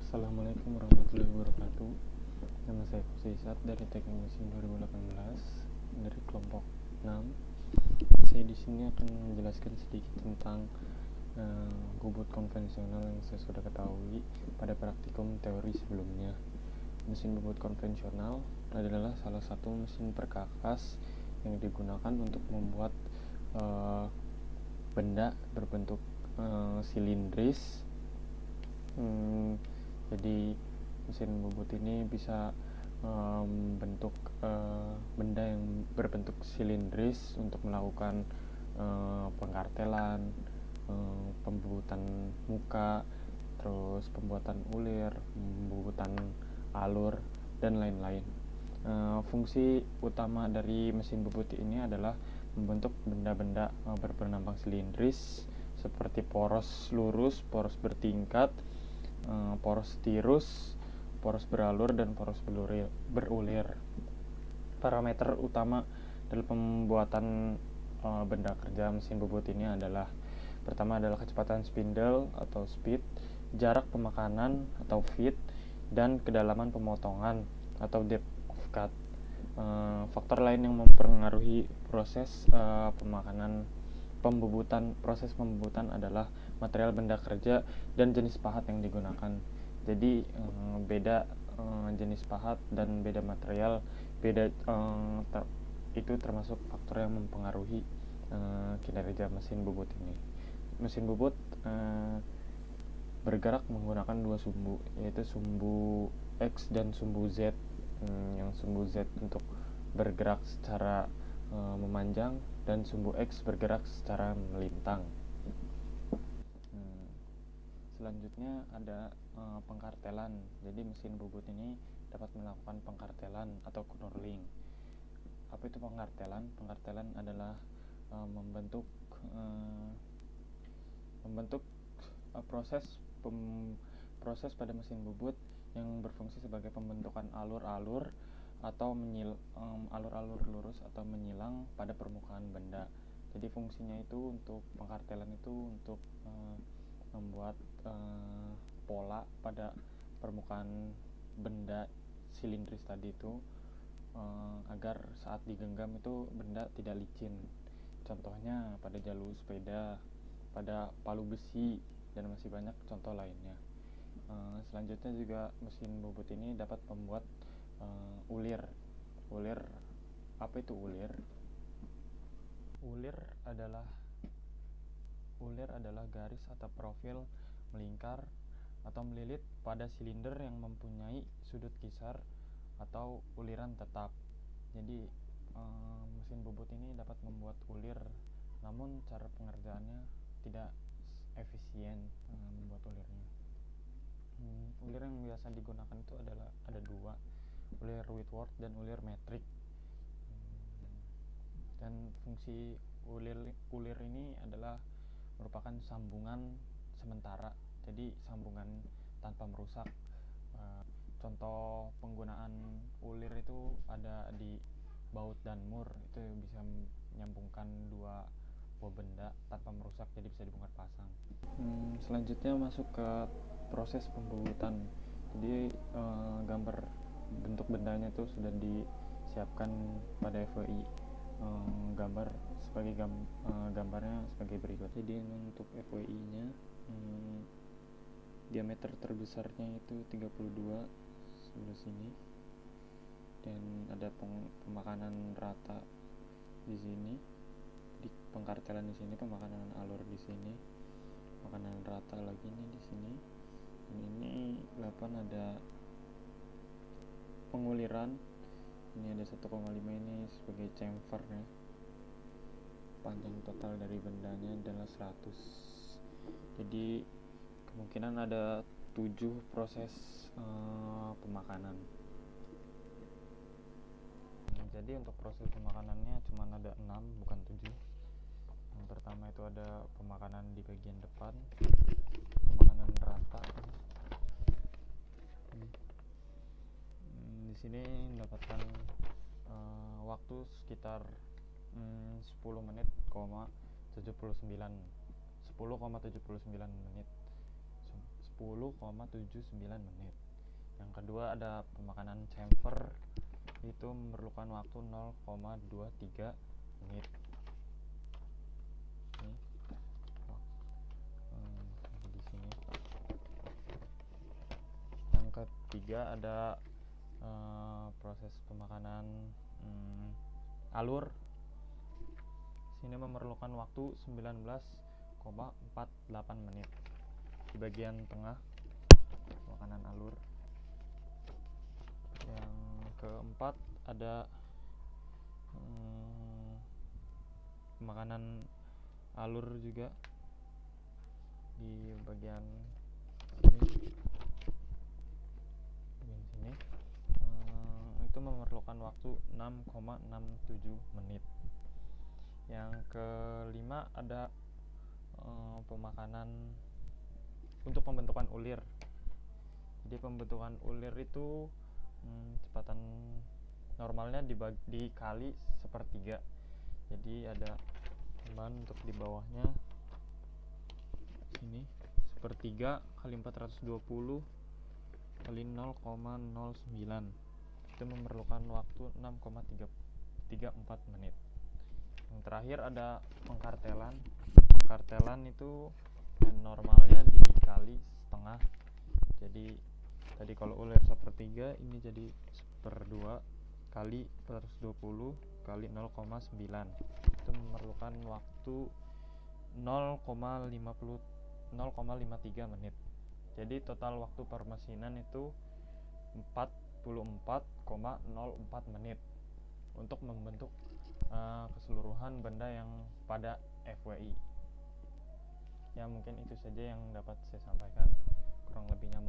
Assalamualaikum warahmatullahi wabarakatuh. Nama saya Kusisat dari Teknik Mesin 2018 dari kelompok 6. Saya di sini akan menjelaskan sedikit tentang bobot konvensional yang saya sudah ketahui pada praktikum teori sebelumnya. Mesin bobot konvensional adalah salah satu mesin perkakas yang digunakan untuk membuat benda berbentuk silindris. Jadi mesin bobot ini bisa membentuk benda yang berbentuk silindris untuk melakukan pengkartelan, pembuatan muka, terus pembuatan ulir, pembuatan alur, dan lain-lain. Fungsi utama dari mesin bobot ini adalah membentuk benda-benda berpenambang silindris seperti poros lurus, poros bertingkat, poros tirus, poros beralur, dan poros berulir. Parameter utama dalam pembuatan benda kerja mesin bobot ini adalah pertama adalah kecepatan spindle atau speed, jarak pemakanan atau feed, dan kedalaman pemotongan atau depth of cut. Faktor lain yang mempengaruhi proses proses pembobotan adalah material benda kerja dan jenis pahat yang digunakan. Jadi beda jenis pahat dan beda material, itu termasuk faktor yang mempengaruhi kinerja mesin bobot ini. Mesin bobot bergerak menggunakan dua sumbu, yaitu sumbu X dan sumbu Z. Yang sumbu Z untuk bergerak secara memanjang dan sumbu X bergerak secara melintang. Selanjutnya ada pengkartelan. Jadi mesin bobot ini dapat melakukan pengkartelan atau knurling. Apa itu pengkartelan? Pengkartelan adalah membentuk proses pada mesin bobot yang berfungsi sebagai pembentukan alur-alur atau alur-alur lurus atau menyilang pada permukaan benda. Jadi fungsinya itu untuk pengkartelan itu untuk membuat pola pada permukaan benda silindris tadi itu agar saat digenggam itu benda tidak licin. Contohnya pada jalur sepeda, pada palu besi, dan masih banyak contoh lainnya. Selanjutnya juga mesin bobot ini dapat membuat ulir. Apa itu ulir? Ulir adalah garis atau profil melingkar atau melilit pada silinder yang mempunyai sudut kisar atau uliran tetap. Jadi mesin bobot ini dapat membuat ulir, namun cara pengerjaannya tidak efisien membuat ulirnya. Ulir yang biasa digunakan itu ada dua, ulir Whitworth dan ulir metrik. Dan fungsi ulir ini adalah merupakan sambungan sementara, jadi sambungan tanpa merusak. Contoh penggunaan ulir itu ada di baut dan mur, itu bisa menyambungkan dua buah benda tanpa merusak, jadi bisa dibongkar pasang. Selanjutnya masuk ke proses pembobotan. Jadi gambar bentuk bendanya itu sudah disiapkan pada FWI. Gambarnya sebagai berikut. Jadi untuk FWI-nya diameter terbesarnya itu 32 sebelah sini, dan ada pemakanan rata di sini, di pengkartelan di sini, pemakanan alur di sini, pemakanan rata lagi nih di sini. Dan ini 8 ada penguliran. Ini ada 1,5, ini sebagai chamfer ya. Panjang total dari bendanya adalah 100. Jadi kemungkinan ada 7 proses pemakanan. Jadi untuk proses pemakanannya cuma ada 6, bukan 7. Yang pertama itu ada pemakanan di bagian depan, pemakanan rata. Di sini mendapatkan waktu sekitar 10,79 menit. menit. Yang kedua ada pemakanan chamfer, itu memerlukan waktu 0,23 menit. Ini di sini. Yang ketiga ada proses pemakanan alur. Sini memerlukan waktu 19,48 menit. Di bagian tengah makanan alur. Yang keempat ada makanan alur juga di bagian sini. Itu memerlukan waktu 6,67 menit. Yang kelima ada pemakanan untuk pembentukan ulir. Jadi pembentukan ulir itu kecepatan normalnya dikali sepertiga. Jadi ada tambahan untuk di bawahnya sini, sepertiga kali 420 kali 0,09. Itu memerlukan waktu 6,34 menit. Yang terakhir ada pengkartelan. Pengkartelan itu normalnya dikali setengah. Jadi tadi kalau ulir sepertiga, ini jadi seperdua kali 420 kali 0,9. Itu memerlukan waktu 0,53 menit. Jadi total waktu permesinan itu 44,04 menit untuk membentuk keseluruhan benda yang pada FWI. Ya, mungkin itu saja yang dapat saya sampaikan. Kurang lebihnya